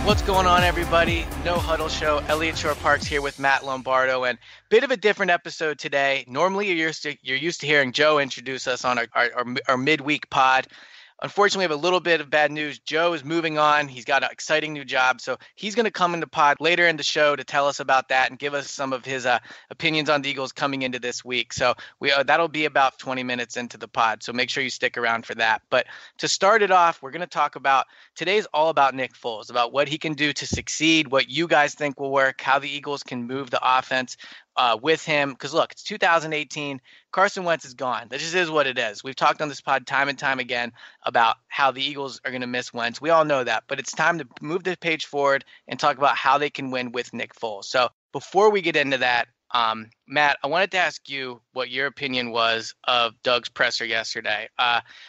What's going on, everybody? No Huddle Show. Eliot Shorr-Parks here with Matt Lombardo, and bit of a different episode today. Normally, you're used to hearing Joe introduce us on our midweek pod. Unfortunately, we have a little bit of bad news. Joe is moving on. He's got an exciting new job, so he's going to come into pod later in the show to tell us about that and give us some of his opinions on the Eagles coming into this week. So that'll be about 20 minutes into the pod, so make sure you stick around for that. But to start it off, we're going to talk about today's all about Nick Foles, about what he can do to succeed, what you guys think will work, how the Eagles can move the offense with him. Because look, it's 2018. Carson Wentz is gone. That just is what it is. We've talked on this pod time and time again about how the Eagles are going to miss Wentz. We all know that, but it's time to move the page forward and talk about how they can win with Nick Foles. So before we get into that, Matt, I wanted to ask you what your opinion was of Doug's presser yesterday.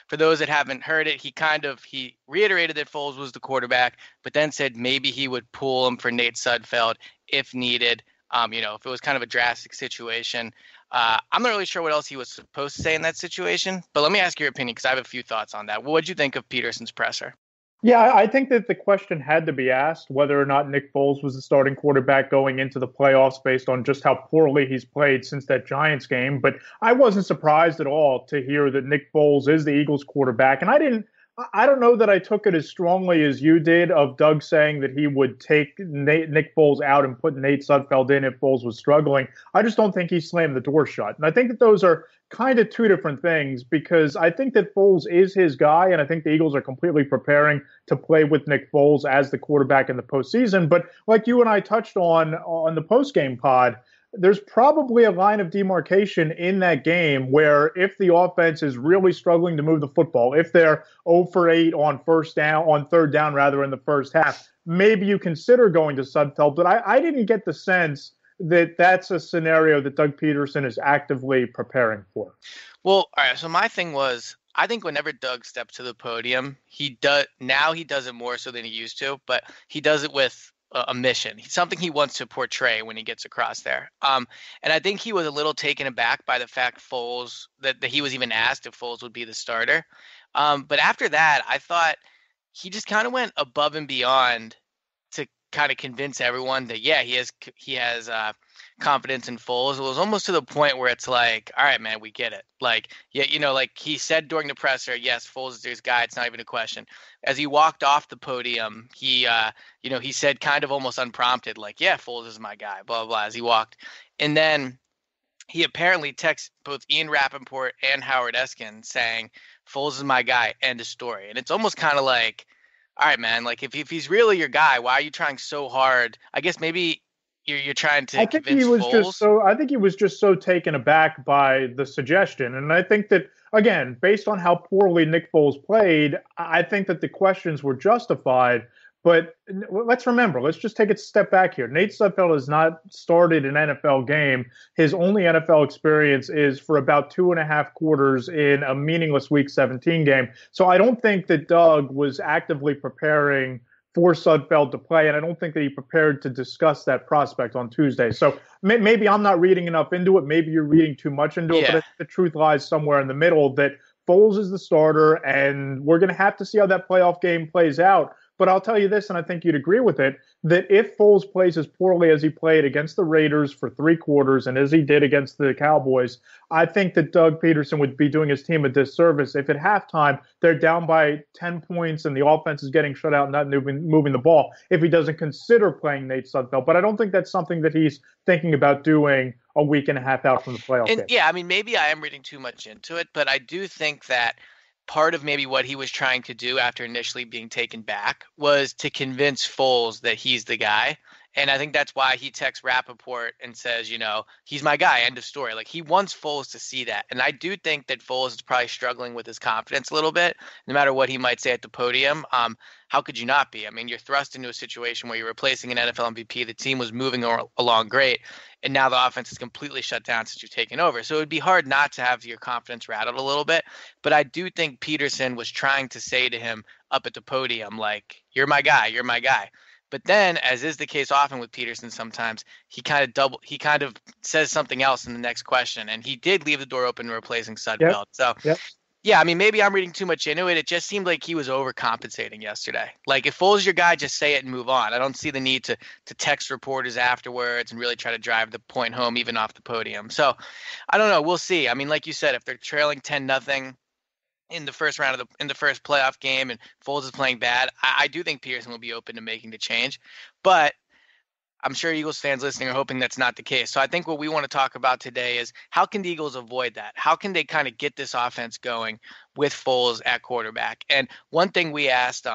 For those that haven't heard it, he reiterated that Foles was the quarterback, but then said maybe he would pull him for Nate Sudfeld if needed. If it was kind of a drastic situation. I'm not really sure what else he was supposed to say in that situation, but let me ask your opinion because I have a few thoughts on that. What did you think of Peterson's presser? Yeah, I think that the question had to be asked whether or not Nick Foles was the starting quarterback going into the playoffs based on just how poorly he's played since that Giants game. But I wasn't surprised at all to hear that Nick Foles is the Eagles quarterback. And I don't know that I took it as strongly as you did of Doug saying that he would take Nick Foles out and put Nate Sudfeld in if Foles was struggling. I just don't think he slammed the door shut. And I think that those are kind of two different things because I think that Foles is his guy, and I think the Eagles are completely preparing to play with Nick Foles as the quarterback in the postseason. But like you and I touched on the postgame pod, there's probably a line of demarcation in that game where if the offense is really struggling to move the football, if they're 0 for 8 on third down rather in the first half, maybe you consider going to Sudfeld. But I didn't get the sense that that's a scenario that Doug Peterson is actively preparing for. Well, all right. So my thing was, I think whenever Doug steps to the podium, he does it more so than he used to, but he does it with a mission. Something he wants to portray when he gets across there. And I think he was a little taken aback by the fact Foles, that he was even asked if Foles would be the starter. But after that, I thought he just kind of went above and beyond to kind of convince everyone that, yeah, he has confidence in Foles. It was almost to the point where it's like, all right, man, we get it. Like, yeah, like he said during the presser, yes, Foles is his guy. It's not even a question. As he walked off the podium, he said kind of almost unprompted, like, yeah, Foles is my guy, blah, blah, blah, as he walked. And then he apparently texted both Ian Rappaport and Howard Eskin saying, Foles is my guy, end of story. And it's almost kind of like, all right, man, like if he's really your guy, why are you trying so hard? I guess maybe you're trying to convince Foles. I think he was just so taken aback by the suggestion. And I think that, again, based on how poorly Nick Foles played, I think that the questions were justified. But let's just take a step back here. Nate Sudfeld has not started an NFL game. His only NFL experience is for about 2.5 quarters in a meaningless Week 17 game. So I don't think that Doug was actively preparing for Sudfeld to play, and I don't think that he prepared to discuss that prospect on Tuesday. So maybe I'm not reading enough into it. Maybe you're reading too much into it, but the truth lies somewhere in the middle that Foles is the starter, and we're going to have to see how that playoff game plays out. But I'll tell you this, and I think you'd agree with it, that if Foles plays as poorly as he played against the Raiders for 3 quarters and as he did against the Cowboys, I think that Doug Peterson would be doing his team a disservice if at halftime they're down by 10 points and the offense is getting shut out and not moving the ball, if he doesn't consider playing Nate Sudfeld. But I don't think that's something that he's thinking about doing a week and a half out from the playoff game. Yeah, I mean, maybe I am reading too much into it, but I do think that part of maybe what he was trying to do after initially being taken back was to convince Foles that he's the guy. And I think that's why he texts Rappaport and says, he's my guy, end of story. Like, he wants Foles to see that. And I do think that Foles is probably struggling with his confidence a little bit, no matter what he might say at the podium. How could you not be? I mean, you're thrust into a situation where you're replacing an NFL MVP. The team was moving along great, and now the offense is completely shut down since you've taken over. So it would be hard not to have your confidence rattled a little bit. But I do think Peterson was trying to say to him up at the podium, like, you're my guy, you're my guy. But then, as is the case often with Peterson sometimes, he kind of says something else in the next question. And he did leave the door open to replacing Sudfeld. Yep. Yeah, I mean, maybe I'm reading too much into it. It just seemed like he was overcompensating yesterday. Like, if Foles is your guy, just say it and move on. I don't see the need to text reporters afterwards and really try to drive the point home, even off the podium. So, I don't know. We'll see. I mean, like you said, if they're trailing 10-0 in the first round of the first playoff game and Foles is playing bad, I do think Pearson will be open to making the change. But I'm sure Eagles fans listening are hoping that's not the case. So I think what we want to talk about today is how can the Eagles avoid that? How can they kind of get this offense going with Foles at quarterback? And one thing we asked,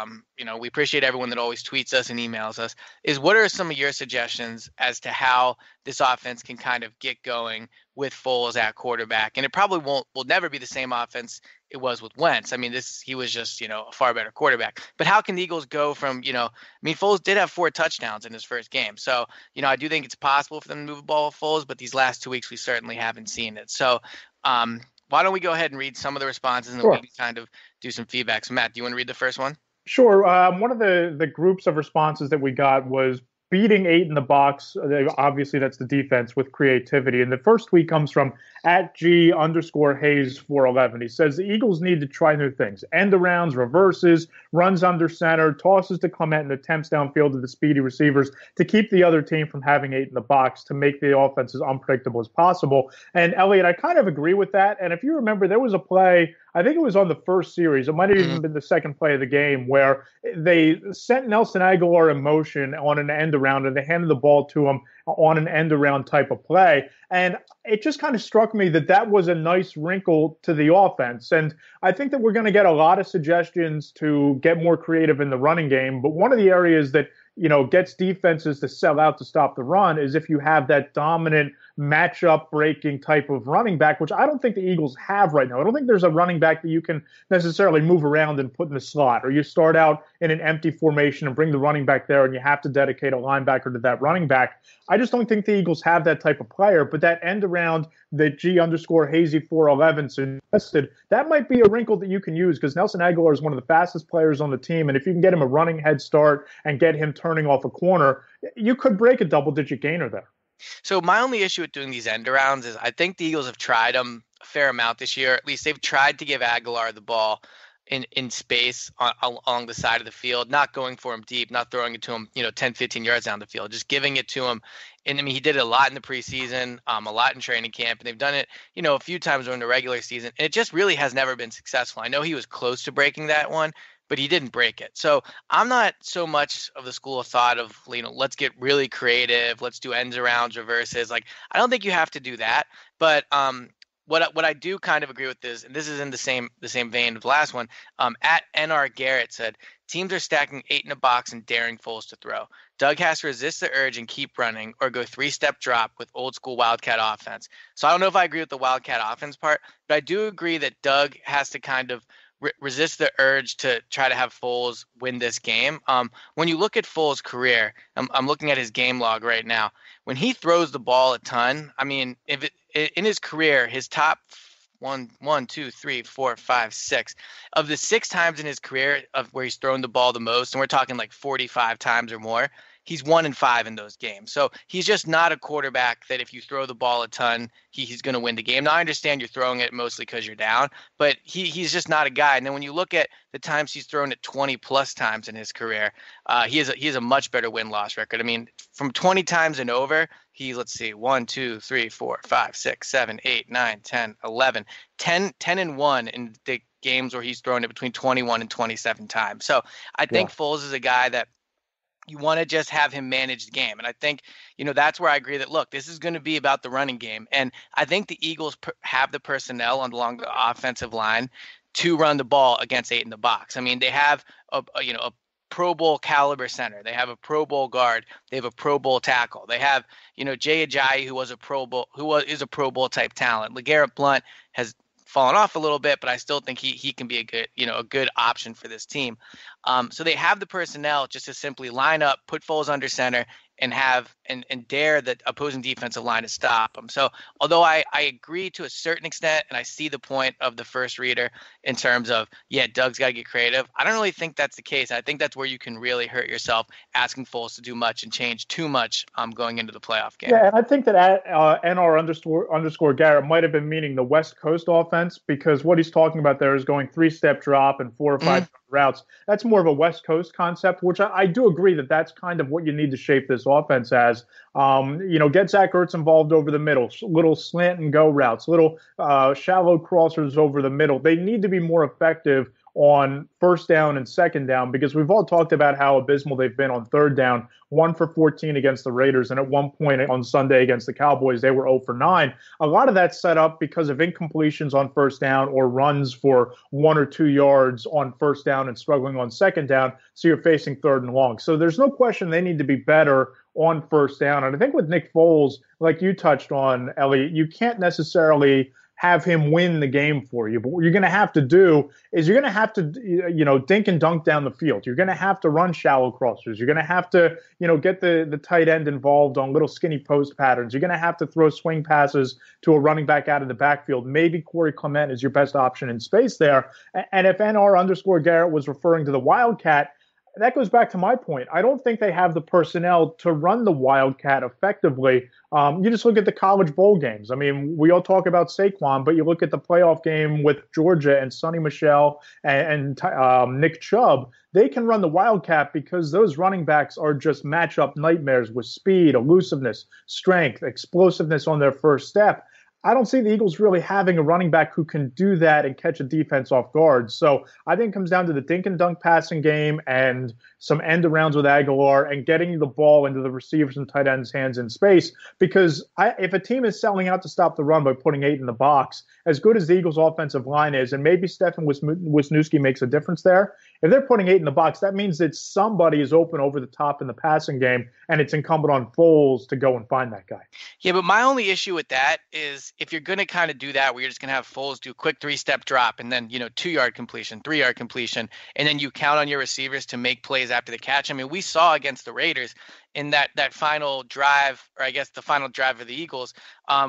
we appreciate everyone that always tweets us and emails us, is what are some of your suggestions as to how this offense can kind of get going with Foles at quarterback? And it probably will never be the same offense it was with Wentz. I mean, he was just, a far better quarterback. But how can the Eagles go from, I mean, Foles did have 4 touchdowns in his first game. So, I do think it's possible for them to move the ball with Foles, but these last 2 weeks we certainly haven't seen it. So, why don't we go ahead and read some of the responses and then we Sure. can kind of do some feedback. So, Matt, do you want to read the first one? Sure. One of the groups of responses that we got was beating 8 in the box. Obviously, that's the defense with creativity. And the first tweet comes from @G_Hayes411. He says the Eagles need to try new things: end arounds, reverses, runs under center, tosses to Clement, and attempts downfield to the speedy receivers to keep the other team from having 8 in the box to make the offense as unpredictable as possible. And Eliot, I kind of agree with that. And if you remember, there was a play. I think it was on the first series. It might have even been the second play of the game where they sent Nelson Aguilar in motion on an end around and they handed the ball to him on an end around type of play. And it just kind of struck me that that was a nice wrinkle to the offense. And I think that we're going to get a lot of suggestions to get more creative in the running game. But one of the areas that gets defenses to sell out to stop the run is if you have that dominant matchup breaking type of running back, which I don't think the Eagles have right now. I don't think there's a running back that you can necessarily move around and put in the slot, or you start out in an empty formation and bring the running back there and you have to dedicate a linebacker to that running back. I just don't think the Eagles have that type of player, but that end around that G_Hazy411 suggested, that might be a wrinkle that you can use because Nelson Aguilar is one of the fastest players on the team. And if you can get him a running head start and get him turning off a corner, you could break a double-digit gainer there. So my only issue with doing these end arounds is I think the Eagles have tried them a fair amount this year. At least they've tried to give Aguilar the ball in space along the side of the field, not going for him deep, not throwing it to him, 10, 15 yards down the field, just giving it to him. And I mean, he did it a lot in the preseason, a lot in training camp, and they've done it, a few times during the regular season. And it just really has never been successful. I know he was close to breaking that one, but he didn't break it. So I'm not so much of the school of thought of, let's get really creative. Let's do ends arounds, reverses. Like, I don't think you have to do that. But what I do kind of agree with is, and this is in the same vein of the last one, @NR Garrett said, teams are stacking 8 in a box and daring Foles to throw. Doug has to resist the urge and keep running or go 3-step drop with old school Wildcat offense. So I don't know if I agree with the Wildcat offense part, but I do agree that Doug has to kind of resist the urge to try to have Foles win this game. When you look at Foles' career, I'm looking at his game log right now. When he throws the ball a ton, I mean, in his career, his top 6 of the 6 times in his career of where he's thrown the ball the most, and we're talking like 45 times or more, he's 1-5 in those games. So he's just not a quarterback that if you throw the ball a ton, he's going to win the game. Now, I understand you're throwing it mostly because you're down, but he's just not a guy. And then when you look at the times he's thrown it 20 plus times in his career, he has a much better win-loss record. I mean, from 20 times and over, let's see, 1, 2, 3, 4, 5, 6, 7, 8, 9, 10, 11, 10-1 in the games where he's thrown it between 21 and 27 times. So I think Foles is a guy that you want to just have him manage the game. And I think, that's where I agree that, look, this is going to be about the running game. And I think the Eagles have the personnel along the offensive line to run the ball against 8 in the box. I mean, they have a Pro Bowl caliber center. They have a Pro Bowl guard. They have a Pro Bowl tackle. They have, Jay Ajayi, who is a Pro Bowl type talent. LeGarrette Blount has fallen off a little bit, but I still think he can be a good option for this team. So they have the personnel just to simply line up, put Foles under center, and dare the opposing defensive line to stop them. So although I agree to a certain extent, and I see the point of the first reader in terms of, yeah, Doug's got to get creative, I don't really think that's the case. I think that's where you can really hurt yourself asking Foles to do much and change too much going into the playoff game. Yeah, and I think that NR underscore Garrett might have been meaning the West Coast offense, because what he's talking about there is going 3-step drop and 4 or 5 routes. That's more of a West Coast concept, which I do agree that that's kind of what you need to shape this offense as. Get Zach Ertz involved over the middle, little slant and go routes, little shallow crossers over the middle. They need to be more effective on first down and second down, because we've all talked about how abysmal they've been on third down. 1 for 14 against the Raiders, and at one point on Sunday against the Cowboys, they were 0 for 9. A lot of that's set up because of incompletions on first down or runs for 1 or 2 yards on first down and struggling on second down, so you're facing third and long. So there's no question they need to be better on first down. And I think with Nick Foles, like you touched on, Eliot, you can't necessarily have him win the game for you. But what you're going to have to do is you're going to have to, dink and dunk down the field. You're going to have to run shallow crossers. You're going to have to, get the tight end involved on little skinny post patterns. You're going to have to throw swing passes to a running back out of the backfield. Maybe Corey Clement is your best option in space there. And if NR underscore Garrett was referring to the Wildcat, that goes back to my point. I don't think they have the personnel to run the Wildcat effectively. You just look at the college bowl games. I mean, we all talk about Saquon, but you look at the playoff game with Georgia and Sonny Michel and Nick Chubb. They can run the Wildcat because those running backs are just matchup nightmares with speed, elusiveness, strength, explosiveness on their first step. I don't see the Eagles really having a running back who can do that and catch a defense off guard. So I think it comes down to the dink and dunk passing game and some end arounds with Aguilar and getting the ball into the receivers and tight ends' hands in space. Because if a team is selling out to stop the run by putting 8 in the box, as good as the Eagles' offensive line is, and maybe Stefan Wisniewski makes a difference there, if they're putting 8 in the box, that means that somebody is open over the top in the passing game, and it's incumbent on Foles to go and find that guy. Yeah, but my only issue with that is if you're going to kind of do that, where you're just going to have Foles do a quick 3-step drop and then, 2-yard completion, 3-yard completion, and then you count on your receivers to make plays after the catch. I mean, we saw against the Raiders in that final drive, or I guess the final drive of the Eagles,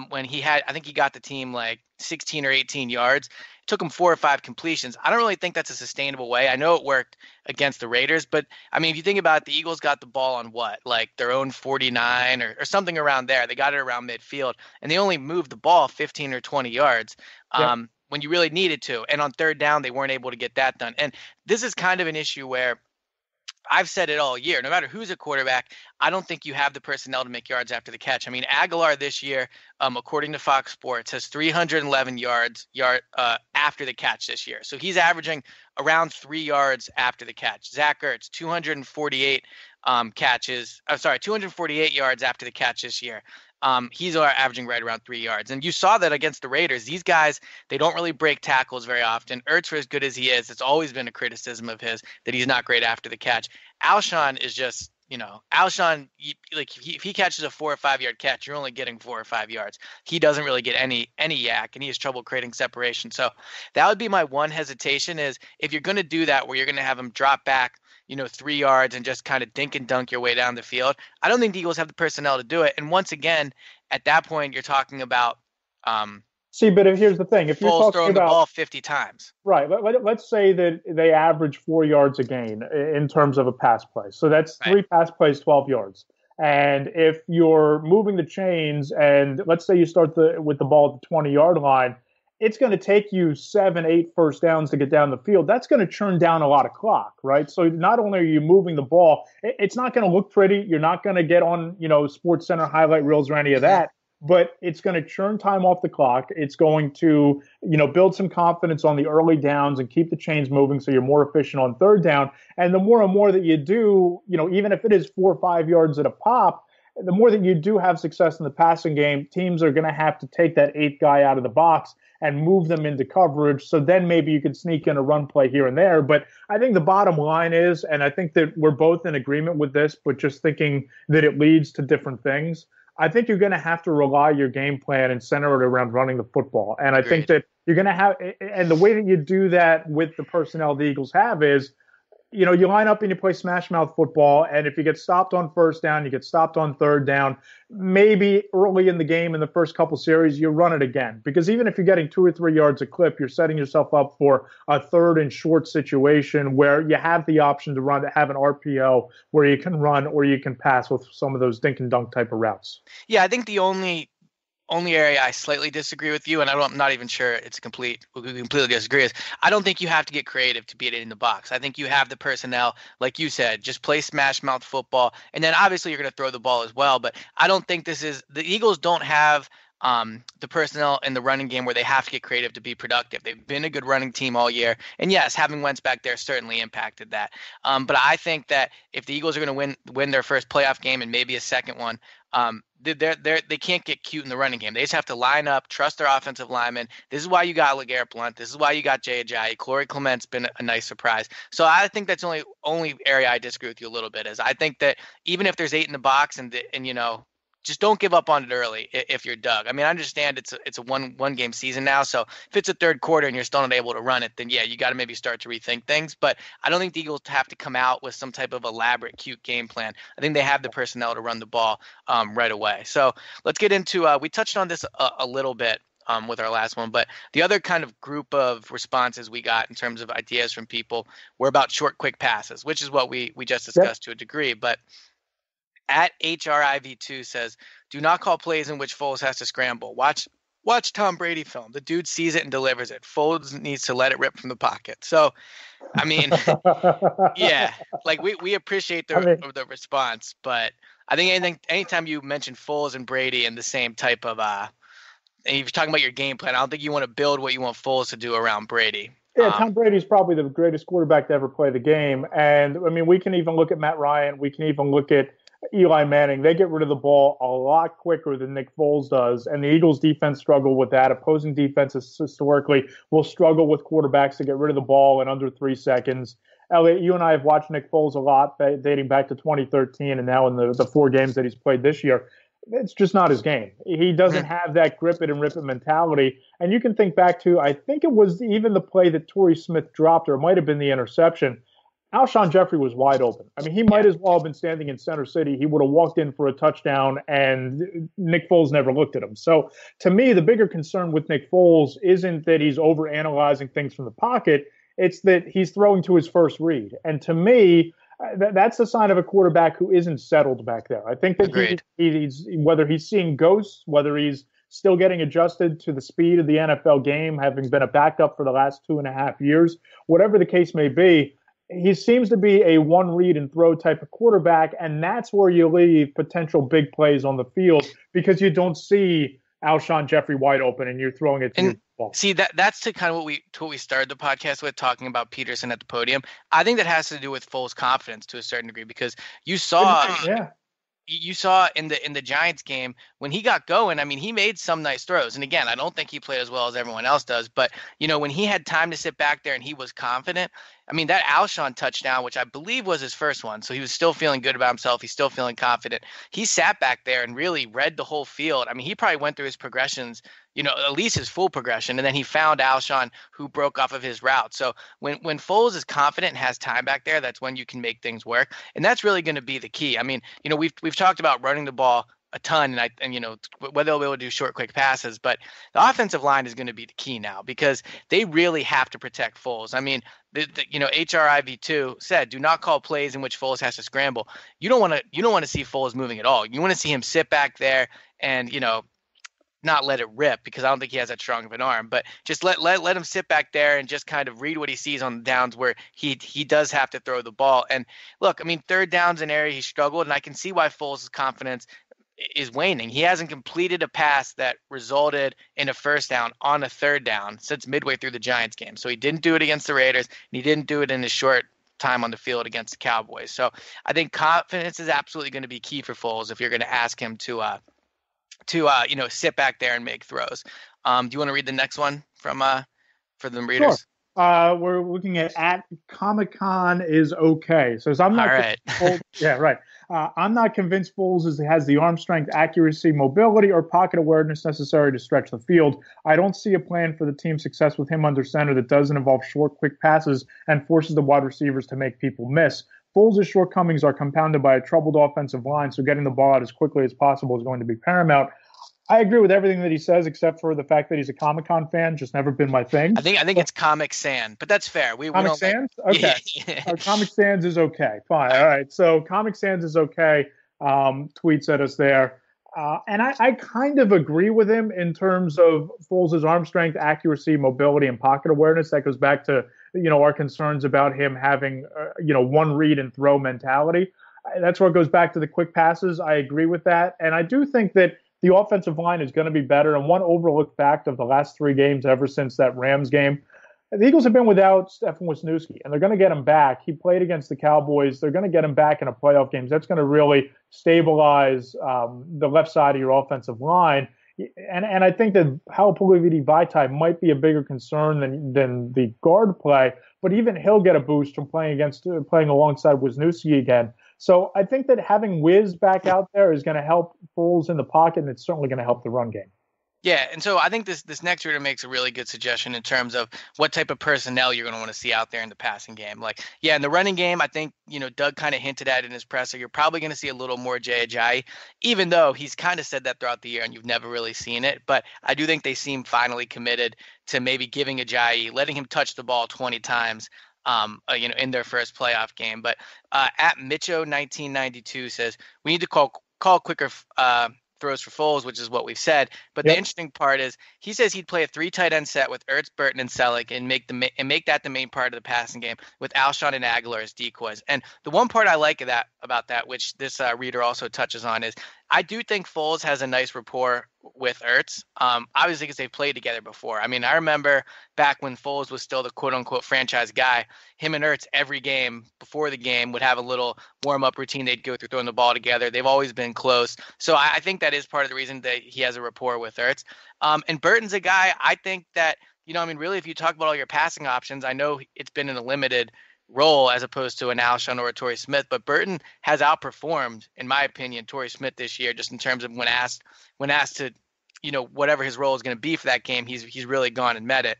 when I think he got the team like 16 or 18 yards. It took him 4 or 5 completions. I don't really think that's a sustainable way. I know it worked against the Raiders, but I mean, if you think about it, the Eagles got the ball on what, like their own 49 or something around there. They got it around midfield, and they only moved the ball 15 or 20 yards. When you really needed to. And on third down, they weren't able to get that done. And this is kind of an issue where I've said it all year. No matter who's a quarterback, I don't think you have the personnel to make yards after the catch. I mean, Aguilar this year, according to Fox Sports, has 311 yards after the catch this year. So he's averaging around 3 yards after the catch. Zach Ertz, 248 248 yards after the catch this year. He's averaging right around 3 yards. And you saw that against the Raiders. These guys, they don't really break tackles very often. Ertz, for as good as he is, it's always been a criticism of his that he's not great after the catch. Alshon is just, Alshon, if he catches a 4 or 5 yard catch, you're only getting 4 or 5 yards. He doesn't really get any yak, and he has trouble creating separation. So that would be my one hesitation, is if you're going to do that, where you're going to have him drop back 3 yards and just kind of dink and dunk your way down the field, I don't think the Eagles have the personnel to do it. And once again, at that point, you're talking about See, but here's the thing: if you're Foles talking throwing about the ball 50 times, right, let's say that they average 4 yards a gain in terms of a pass play, so that's right. 3 pass plays, 12 yards. And if you're moving the chains, and let's say you start with the ball at the 20-yard line, it's going to take you 7, 8 first downs to get down the field. That's going to churn down a lot of clock, right? So not only are you moving the ball, it's not going to look pretty. You're not going to get on, Sports Center highlight reels or any of that, but it's going to churn time off the clock. It's going to, build some confidence on the early downs and keep the chains moving so you're more efficient on third down. And the more and more that you do, even if it is 4 or 5 yards at a pop, the more that you do have success in the passing game, teams are going to have to take that 8th guy out of the box and move them into coverage. So then maybe you could sneak in a run play here and there. But I think the bottom line is, and I think that we're both in agreement with this, but just thinking that it leads to different things, I think you're going to have to rely your game plan and center it around running the football. And I think that you're going to have, and the way that you do that with the personnel the Eagles have is, you line up and you play smash mouth football, and if you get stopped on first down, you get stopped on third down, maybe early in the game in the first couple series, you run it again. Because even if you're getting 2 or 3 yards a clip, you're setting yourself up for a third and short situation where you have the option to have an RPO where you can run or you can pass with some of those dink and dunk type of routes. Yeah, I think the only area I slightly disagree with you, and I'm not even sure it's completely disagree, is I don't think you have to get creative to beat it in the box. I think you have the personnel, like you said, just play smash mouth football, and then obviously you're going to throw the ball as well. But I don't think the Eagles don't have the personnel in the running game where they have to get creative to be productive. They've been a good running team all year, and yes, having Wentz back there certainly impacted that. But I think that if the Eagles are going to win their first playoff game and maybe a second one, they can't get cute in the running game. They just have to line up, trust their offensive linemen. This is why you got LeGarrette Blount. This is why you got Jay Ajayi. Corey Clement's been a nice surprise. So I think that's the only area I disagree with you a little bit is I think that even if there's 8 in the box and just don't give up on it early if you're Doug. I mean, I understand it's a one game season now, so if it's a third quarter and you're still not able to run it, then yeah, you got to maybe start to rethink things. But I don't think the Eagles have to come out with some type of elaborate, cute game plan. I think they have the personnel to run the ball right away. So let's get into we touched on this a little bit with our last one, but the other kind of group of responses we got in terms of ideas from people were about short, quick passes, which is what we just discussed to a degree, but at HRIV2 says, do not call plays in which Foles has to scramble. Watch Tom Brady film. The dude sees it and delivers it. Foles needs to let it rip from the pocket. So, I mean, yeah, like we appreciate the response, but I think anytime you mention Foles and Brady in the same type of and you're talking about your game plan, I don't think you want to build what you want Foles to do around Brady. Yeah, Tom Brady's probably the greatest quarterback to ever play the game. And I mean, we can even look at Matt Ryan. We can even look at Eli Manning. They get rid of the ball a lot quicker than Nick Foles does. And the Eagles defense struggle with that. Opposing defenses historically will struggle with quarterbacks to get rid of the ball in under 3 seconds. Eliot, you and I have watched Nick Foles a lot dating back to 2013 and now in the 4 games that he's played this year. It's just not his game. He doesn't have that grip it and rip it mentality. And you can think back to, I think it was even the play that Torrey Smith dropped, or it might have been the interception. Alshon Jeffrey was wide open. I mean, he might as well have been standing in center city. He would have walked in for a touchdown, and Nick Foles never looked at him. So to me, the bigger concern with Nick Foles isn't that he's overanalyzing things from the pocket. It's that he's throwing to his first read. And to me, that's a sign of a quarterback who isn't settled back there. I think that he's whether he's seeing ghosts, whether he's still getting adjusted to the speed of the NFL game, having been a backup for the last 2.5 years, whatever the case may be, he seems to be a one read and throw type of quarterback, and that's where you leave potential big plays on the field because you don't see Alshon Jeffrey wide open and you're throwing it to your ball. See, that's to kind of what we started the podcast with, talking about Peterson at the podium. I think that has to do with Foles' confidence to a certain degree because you saw you saw in the Giants game when he got going, I mean, he made some nice throws. And again, I don't think he played as well as everyone else does, but when he had time to sit back there and he was confident, I mean, that Alshon touchdown, which I believe was his first one, so he was still feeling good about himself. He's still feeling confident. He sat back there and really read the whole field. I mean, he probably went through his progressions, at least his full progression, and then he found Alshon who broke off of his route. So when Foles is confident and has time back there, that's when you can make things work, and that's really going to be the key. I mean, we've talked about running the ball a ton, and whether they'll be able to do short, quick passes, but the offensive line is going to be the key now because they really have to protect Foles. I mean, HRIV2 said, do not call plays in which Foles has to scramble. You don't want to see Foles moving at all. You want to see him sit back there and not let it rip because I don't think he has that strong of an arm, but just let him sit back there and just kind of read what he sees on the downs where he does have to throw the ball. And look, I mean, third down's an area he struggled, and I can see why Foles' confidence is waning. He hasn't completed a pass that resulted in a first down on a third down since midway through the Giants game. So he didn't do it against the Raiders, and he didn't do it in his short time on the field against the Cowboys. So I think confidence is absolutely going to be key for Foles if you're going to ask him to sit back there and make throws. Do you want to read the next one from for the readers? We're looking at Comic-Con is okay. So I'm All not right. Foles, yeah, right. I'm not convinced Foles has the arm strength, accuracy, mobility, or pocket awareness necessary to stretch the field. I don't see a plan for the team's success with him under center that doesn't involve short, quick passes and forces the wide receivers to make people miss. Foles' shortcomings are compounded by a troubled offensive line, so getting the ball out as quickly as possible is going to be paramount. I agree with everything that he says, except for the fact that he's a Comic Con fan. Just never been my thing. I think it's Comic Sans, but that's fair. We Comic don't like. Sans? Yeah. Okay. Comic Sans is okay. Fine. All right. So Comic Sans is okay. Tweets at us there. And I kind of agree with him in terms of Foles' arm strength, accuracy, mobility, and pocket awareness. That goes back to, our concerns about him having, one read and throw mentality. That's where it goes back to the quick passes. I agree with that. And I do think that the offensive line is going to be better. And one overlooked fact of the last 3 games ever since that Rams game, the Eagles have been without Stefan Wisniewski, and they're going to get him back. He played against the Cowboys. They're going to get him back in a playoff game. That's going to really stabilize the left side of your offensive line. And I think that Halapoulivaati Vaitai might be a bigger concern than the guard play, but even he'll get a boost from playing alongside Wisniewski again. So I think that having Wiz back out there is going to help Foles in the pocket, and it's certainly going to help the run game. Yeah, and so I think this next reader makes a really good suggestion in terms of what type of personnel you're going to want to see out there in the passing game. Like, yeah, in the running game, I think, Doug kind of hinted at in his presser, you're probably going to see a little more Jay Ajayi, even though he's kind of said that throughout the year and you've never really seen it. But I do think they seem finally committed to maybe giving Ajayi, letting him touch the ball 20 times, in their first playoff game. But at Mitcho 1992 says, we need to call quicker throws for Foles, which is what we've said. But the interesting part is he says he'd play a 3 tight end set with Ertz, Burton, and Selleck and make that the main part of the passing game with Alshon and Aguilar as decoys. And the one part I like about that, which this reader also touches on, is I do think Foles has a nice rapport with Ertz. Obviously, because they've played together before. I mean, I remember back when Foles was still the quote-unquote franchise guy, him and Ertz every game before the game would have a little warm-up routine. They'd go through throwing the ball together. They've always been close. So I think that is part of the reason that he has a rapport with Ertz. And Burton's a guy, I think that, really, if you talk about all your passing options, I know it's been in a limited role as opposed to an Alshon or a Torrey Smith, but Burton has outperformed, in my opinion, Torrey Smith this year, just in terms of when asked to, whatever his role is going to be for that game, he's really gone and met it.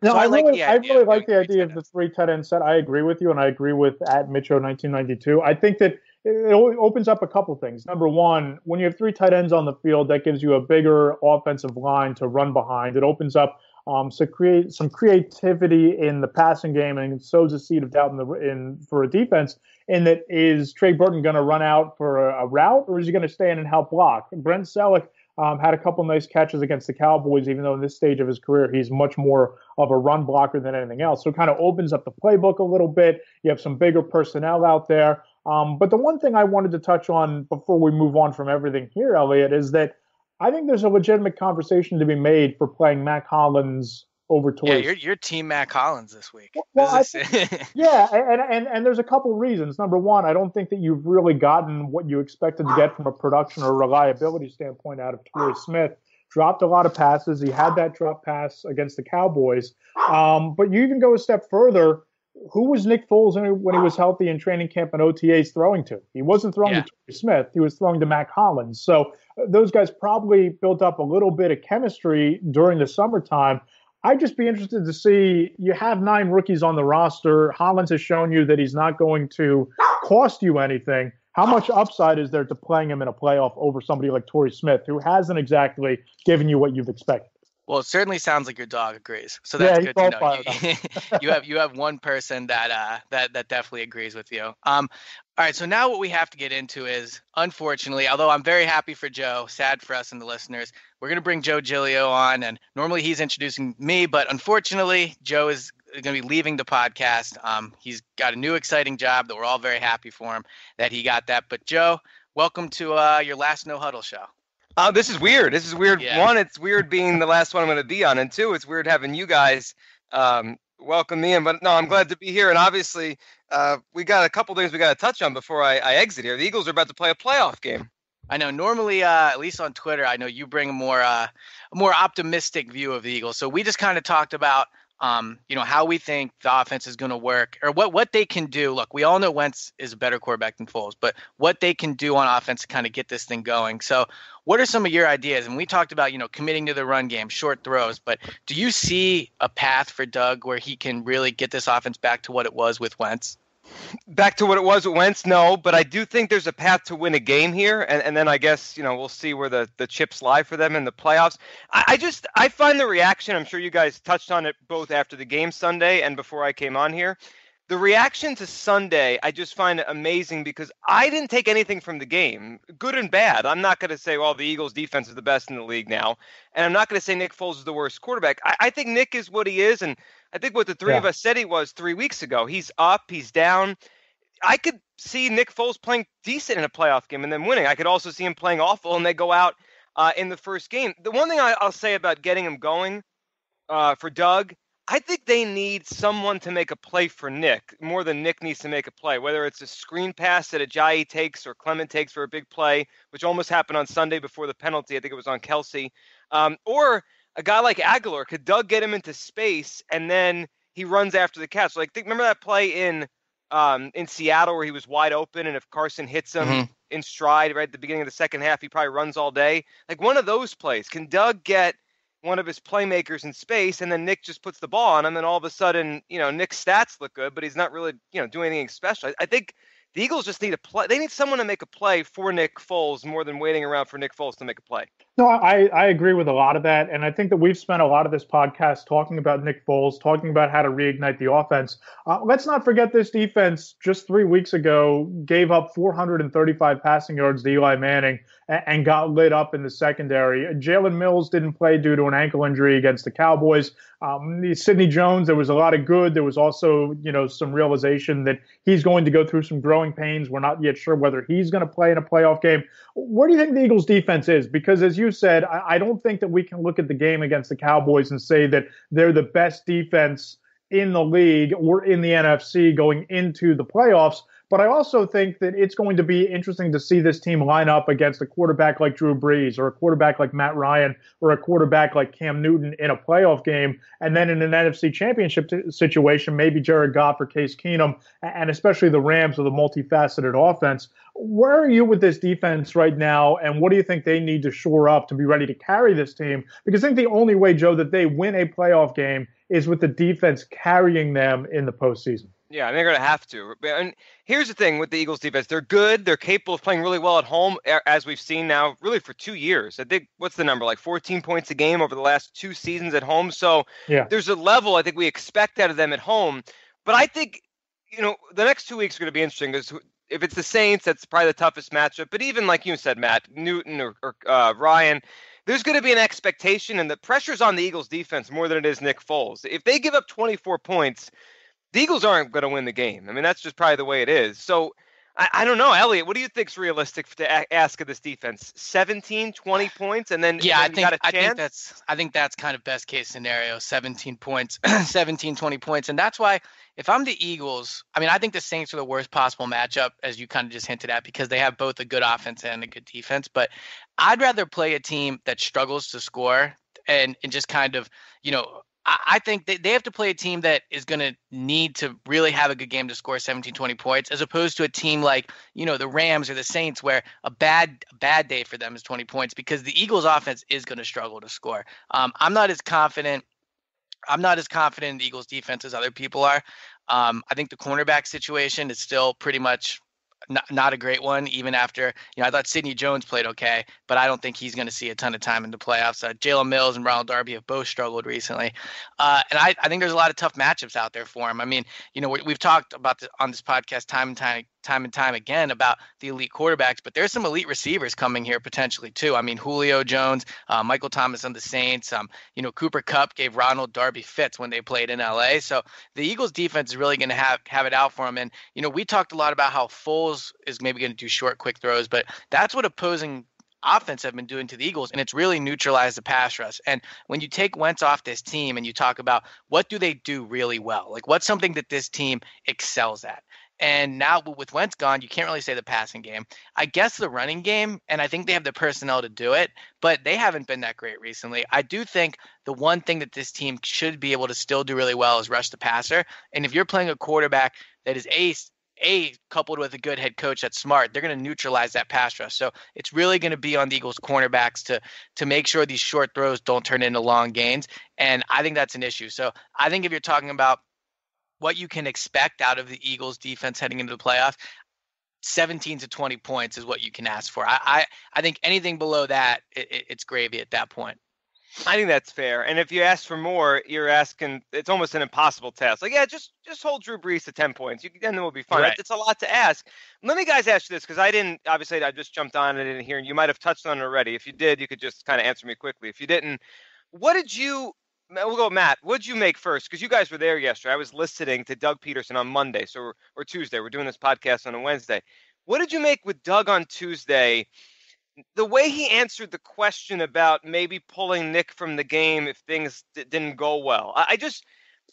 No, so I really like the idea of the 3 tight end set. I agree with you, and I agree with at Mitcho 1992. I think that it opens up a couple things. Number one, when you have 3 tight ends on the field, that gives you a bigger offensive line to run behind. It opens up some creativity in the passing game and sows a seed of doubt for a defense. In that, is Trey Burton going to run out for a route, or is he going to stay in and help block? Brent Selleck had a couple nice catches against the Cowboys, even though in this stage of his career, he's much more of a run blocker than anything else. So it kind of opens up the playbook a little bit. You have some bigger personnel out there. But the one thing I wanted to touch on before we move on from everything here, Eliot, is that I think there's a legitimate conversation to be made for playing Mac Hollins over Torrey. Yeah, you're team Mac Hollins this week. Well, yeah, and there's a couple reasons. Number one, I don't think that you've really gotten what you expected to get from a production or reliability standpoint out of Torrey Smith. Dropped a lot of passes. He had that drop pass against the Cowboys. But you even go a step further. Who was Nick Foles when he was healthy in training camp and OTAs throwing to? He wasn't throwing to Torrey Smith. He was throwing to Mac Hollins. So those guys probably built up a little bit of chemistry during the summertime. I'd just be interested to see, you have 9 rookies on the roster. Hollins has shown you that he's not going to cost you anything. How much upside is there to playing him in a playoff over somebody like Torrey Smith, who hasn't exactly given you what you've expected? Well, it certainly sounds like your dog agrees, so that's good to know. You have one person that definitely agrees with you. All right, so now what we have to get into is, unfortunately, although I'm very happy for Joe, sad for us and the listeners, we're going to bring Joe Giglio on, and normally he's introducing me, but unfortunately, Joe is going to be leaving the podcast. He's got a new exciting job that we're all very happy for him that he got that. But Joe, welcome to your last No Huddle show. This is weird. Yeah. One, it's weird being the last one I'm going to be on. And two, it's weird having you guys welcome me in. But no, I'm glad to be here. And obviously, we got a couple things we got to touch on before I exit here. The Eagles are about to play a playoff game. I know normally, at least on Twitter, I know you bring a more optimistic view of the Eagles. So we just kind of talked about how we think the offense is going to work or what they can do. Look, we all know Wentz is a better quarterback than Foles, but what they can do on offense to kind of get this thing going. So what are some of your ideas? And we talked about, committing to the run game, short throws, but do you see a path for Doug where he can really get this offense back to what it was with Wentz? Back to what it was with Wentz, no, but I do think there's a path to win a game here, and then I guess we'll see where the chips lie for them in the playoffs. I find the reaction, I'm sure you guys touched on it both after the game Sunday and before I came on here. The reaction to Sunday, I just find it amazing because I didn't take anything from the game, good and bad. I'm not going to say, well, the Eagles' defense is the best in the league now, and I'm not going to say Nick Foles is the worst quarterback. I think Nick is what he is, and I think what the three of us said he was 3 weeks ago. He's up, he's down. I could see Nick Foles playing decent in a playoff game and then winning. I could also see him playing awful and they go out in the first game. The one thing I'll say about getting him going for Doug, I think they need someone to make a play for Nick more than Nick needs to make a play, whether it's a screen pass that Ajayi takes or Clement takes for a big play, which almost happened on Sunday before the penalty. I think it was on Kelsey. Or a guy like Aguilar. Could Doug get him into space and then he runs after the catch? Like, remember that play in Seattle where he was wide open, and if Carson hits him in stride right at the beginning of the second half, he probably runs all day. Like one of those plays. Can Doug get one of his playmakers in space, and then Nick just puts the ball on him, and all of a sudden, Nick's stats look good, but he's not really, doing anything special. I think the Eagles just need a play. They need someone to make a play for Nick Foles more than waiting around for Nick Foles to make a play. No, I agree with a lot of that. And I think that we've spent a lot of this podcast talking about Nick Foles, talking about how to reignite the offense. Let's not forget this defense just 3 weeks ago gave up 435 passing yards to Eli Manning and got lit up in the secondary. Jalen Mills didn't play due to an ankle injury against the Cowboys. Sidney Jones, there was a lot of good. There was also, some realization that he's going to go through some growing pains. We're not yet sure whether he's going to play in a playoff game. Where do you think the Eagles defense is? Because as you said, I don't think that we can look at the game against the Cowboys and say that they're the best defense in the league or in the NFC going into the playoffs. But I also think that it's going to be interesting to see this team line up against a quarterback like Drew Brees or a quarterback like Matt Ryan or a quarterback like Cam Newton in a playoff game. And then in an NFC championship situation, maybe Jared Goff or Case Keenum, and especially the Rams with a multifaceted offense. Where are you with this defense right now? And what do you think they need to shore up to be ready to carry this team? Because I think the only way, Joe, that they win a playoff game is with the defense carrying them in the postseason. Yeah, they're going to have to. And here's the thing with the Eagles defense. They're good. They're capable of playing really well at home, as we've seen now really for 2 years. I think, what's the number, like 14 points a game over the last 2 seasons at home. So There's a level I think we expect out of them at home. But I think, the next 2 weeks are going to be interesting because if it's the Saints, that's probably the toughest matchup. But even like you said, Matt, Newton or Ryan, there's going to be an expectation, and the pressure's on the Eagles defense more than it is Nick Foles. If they give up 24 points, the Eagles aren't going to win the game. I mean, that's just probably the way it is. So I don't know, Eliot, what do you think's realistic to ask of this defense? 17, 20 points, and then I think that's kind of best case scenario, 17 points, 17, 20 points. And that's why if I'm the Eagles, I think the Saints are the worst possible matchup, as you kind of just hinted at, because they have both a good offense and a good defense. But I'd rather play a team that struggles to score and just kind of, I think they have to play a team that is going to need to really have a good game to score 17, 20 points, as opposed to a team like, the Rams or the Saints, where a bad day for them is 20 points, because the Eagles offense is going to struggle to score. I'm not as confident in the Eagles defense as other people are. I think the cornerback situation is still pretty much not a great one, even after, I thought Sidney Jones played okay, but I don't think he's going to see a ton of time in the playoffs. Jalen Mills and Ronald Darby have both struggled recently. And I think there's a lot of tough matchups out there for him. We've talked about on this podcast time and time again about the elite quarterbacks, but there's some elite receivers coming here potentially too. Julio Jones, Michael Thomas on the Saints, Cooper Kupp gave Ronald Darby fits when they played in LA. So the Eagles defense is really going to have it out for them. And, we talked a lot about how Foles is maybe going to do short, quick throws, but that's what opposing offense have been doing to the Eagles, and it's really neutralized the pass rush. And when you take Wentz off this team and you talk about what do they do really well, like what's something that this team excels at, And now with Wentz gone, you can't really say the passing game. I guess the running game, and I think they have the personnel to do it, but they haven't been that great recently. I do think the one thing that this team should be able to still do really well is rush the passer. And if you're playing a quarterback that is coupled with a good head coach that's smart, they're going to neutralize that pass rush. So it's really going to be on the Eagles cornerbacks to make sure these short throws don't turn into long gains. And I think that's an issue. So I think if you're talking about what you can expect out of the Eagles defense heading into the playoffs, 17 to 20 points is what you can ask for. I think anything below that, it's gravy at that point. I think that's fair. And if you ask for more, you're asking, it's almost an impossible task. Like, yeah, just hold Drew Brees to 10 points. Then we'll be fine. Right. It's a lot to ask. Let me guys ask you this, because I just jumped on and didn't hear, and you might have touched on it already. If you did, you could just kind of answer me quickly. If you didn't, we'll go, Matt. What'd you make first? Because you guys were there yesterday. I was listening to Doug Peterson on Monday, or Tuesday. We're doing this podcast on a Wednesday. What did you make with Doug on Tuesday? The way he answered the question about maybe pulling Nick from the game if things didn't go well.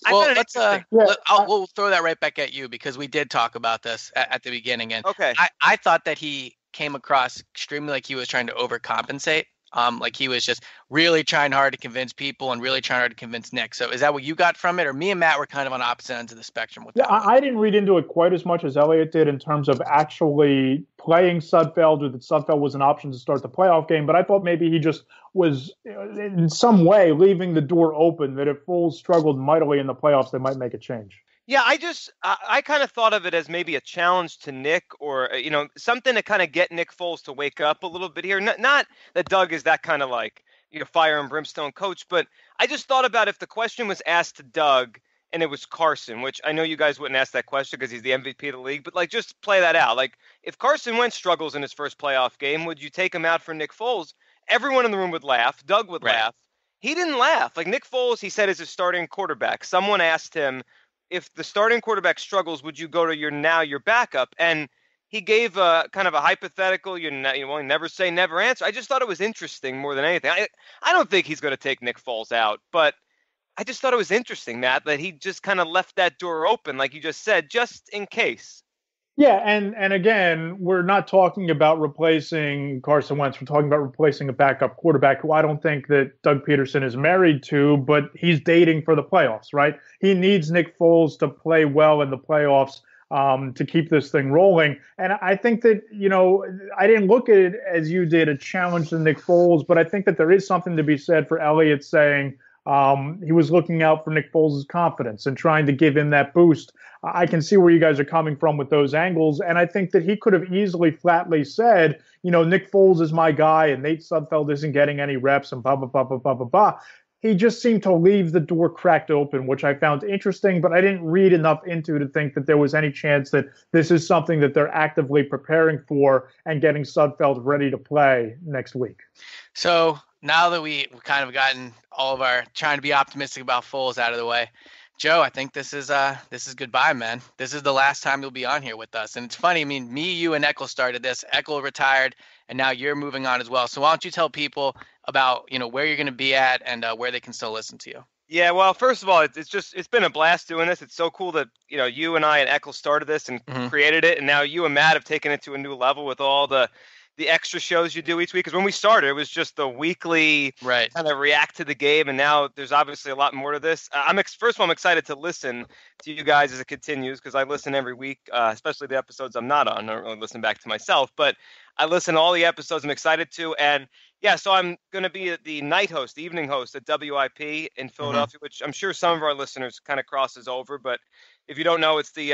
We'll throw that right back at you, because we did talk about this at the beginning, and okay. I thought that he came across extremely like he was trying to overcompensate. Like he was just really trying hard to convince people and really trying hard to convince Nick. So is that what you got from it? Or me and Matt were kind of on opposite ends of the spectrum with that? I didn't read into it quite as much as Eliot did in terms of actually playing Sudfeld, or that Sudfeld was an option to start the playoff game. But I thought maybe he just was in some way leaving the door open, that if Foles struggled mightily in the playoffs, they might make a change. Yeah, I kind of thought of it as maybe a challenge to Nick, or, something to kind of get Nick Foles to wake up a little bit here. Not that Doug is that kind of like, fire and brimstone coach, but I just thought about if the question was asked to Doug and it was Carson, which I know you guys wouldn't ask that question because he's the MVP of the league, but like, just play that out. Like, if Carson Wentz struggles in his first playoff game, would you take him out for Nick Foles? Everyone in the room would laugh. Doug would laugh. He didn't laugh. Like, Nick Foles, he said, is his starting quarterback. Someone asked him, if the starting quarterback struggles, would you go to your backup? And he gave a kind of a hypothetical, you never say never answer. I just thought it was interesting more than anything. I don't think he's going to take Nick Foles out, but I just thought it was interesting, Matt, that he just kind of left that door open, like you just said, just in case. Yeah, and again, we're not talking about replacing Carson Wentz. We're talking about replacing a backup quarterback who I don't think that Doug Peterson is married to, but he's dating for the playoffs, right? He needs Nick Foles to play well in the playoffs to keep this thing rolling. And I think that, I didn't look at it as you did, a challenge to Nick Foles, but I think that there is something to be said for Eliot saying he was looking out for Nick Foles' confidence and trying to give him that boost. I can see where you guys are coming from with those angles. And I think that he could have easily flatly said, Nick Foles is my guy and Nate Sudfeld isn't getting any reps and blah, blah, blah, blah, blah, blah, blah. He just seemed to leave the door cracked open, which I found interesting, but I didn't read enough into to think that there was any chance that this is something that they're actively preparing for and getting Sudfeld ready to play next week. So now that we've kind of gotten all of our trying to be optimistic about Foles out of the way, Joe, I think this is goodbye, man. This is the last time you'll be on here with us. And it's funny, I mean, me, you, and Eckel started this. Eckel retired, and now you're moving on as well. So why don't you tell people about, where you're going to be at and where they can still listen to you? Yeah, well, first of all, it's been a blast doing this. It's so cool that, you and I and Eckel started this and created it, and now you and Matt have taken it to a new level with all the extra shows you do each week. Because when we started, it was just the weekly kind of react to the game, and now there's obviously a lot more to this. First of all, I'm excited to listen to you guys as it continues, because I listen every week, especially the episodes I'm not on. I don't really listen back to myself, but I listen to all the episodes. I'm excited to, and yeah, so I'm going to be the night host, the evening host at WIP in Philadelphia, which I'm sure some of our listeners kind of crosses over, but if you don't know, it's the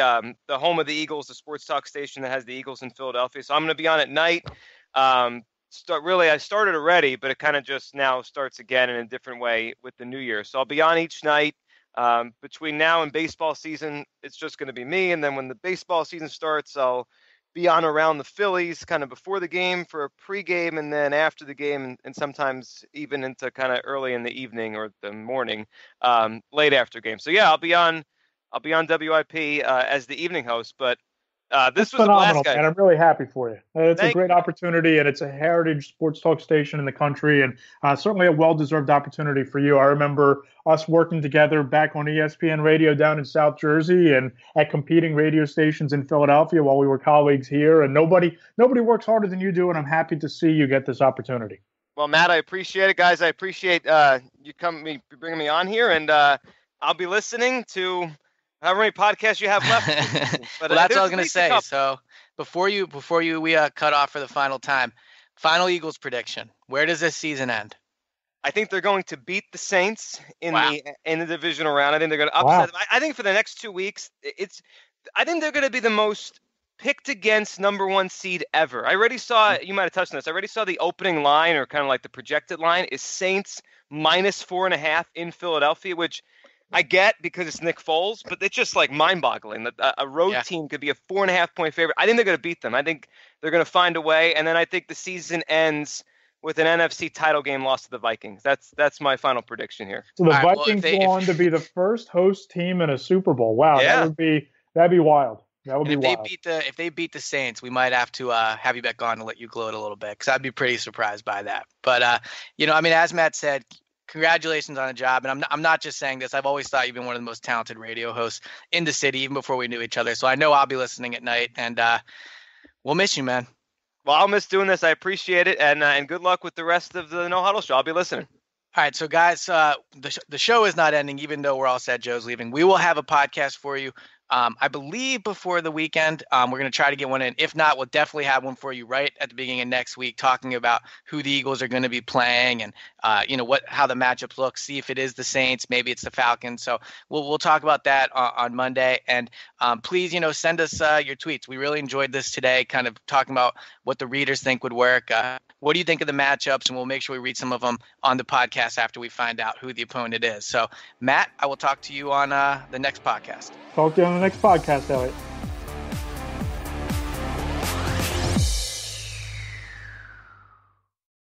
home of the Eagles, the sports talk station that has the Eagles in Philadelphia. So I'm going to be on at night. I started already, but it kind of just now starts again in a different way with the new year. So I'll be on each night. Between now and baseball season, it's just going to be me. And then when the baseball season starts, I'll be on around the Phillies kind of before the game for a pregame, and then after the game, and sometimes even into kind of early in the evening or the morning, late after game. So yeah, I'll be on WIP as the evening host, but This was phenomenal, a blast, guys. man. I'm really happy for you. It's a Thank great you. opportunity, and it's a heritage sports talk station in the country, and certainly a well-deserved opportunity for you. I remember us working together back on ESPN Radio down in South Jersey, and at competing radio stations in Philadelphia while we were colleagues here. And nobody works harder than you do, and I'm happy to see you get this opportunity. Well, Matt, I appreciate it, guys. I appreciate you bringing me on here, and I'll be listening to however many podcasts you have left. But well, that's what I was going to say. So before we cut off for the final time, final Eagles prediction. Where does this season end? I think they're going to beat the Saints in the divisional round. I think they're going to upset them. I think for the next 2 weeks, I think they're going to be the most picked against number 1 seed ever. I already saw, you might have touched on this, I already saw the opening line, or kind of like the projected line, is Saints -4.5 in Philadelphia, which I get because it's Nick Foles, but it's just like mind-boggling that a road team could be a 4.5-point favorite. I think they're going to beat them. I think they're going to find a way, and then I think the season ends with an NFC title game loss to the Vikings. That's my final prediction here. So the Vikings go on to be the first host team in a Super Bowl. Wow, that'd be wild. That would be wild. If they beat the Saints, we might have to have you back on to let you gloat a little bit, because I'd be pretty surprised by that. But as Matt said, congratulations on the job. And I'm not just saying this. I've always thought you've been one of the most talented radio hosts in the city, even before we knew each other. So I know I'll be listening at night, and we'll miss you, man. Well, I'll miss doing this. I appreciate it, and good luck with the rest of the No Huddle show. I'll be listening. All right, so guys, the show is not ending, even though we're all sad Joe's leaving. We will have a podcast for you. I believe before the weekend. We're going to try to get one in. If not, we'll definitely have one for you right at the beginning of next week, talking about who the Eagles are going to be playing and how the matchups look. See if it is the Saints, maybe it's the Falcons. So we'll talk about that on Monday. And please, send us your tweets. We really enjoyed this today, kind of talking about what the readers think would work. What do you think of the matchups? And we'll make sure we read some of them on the podcast after we find out who the opponent is. So, Matt, I will talk to you on the next podcast. Talk to you on the next podcast, Eliot.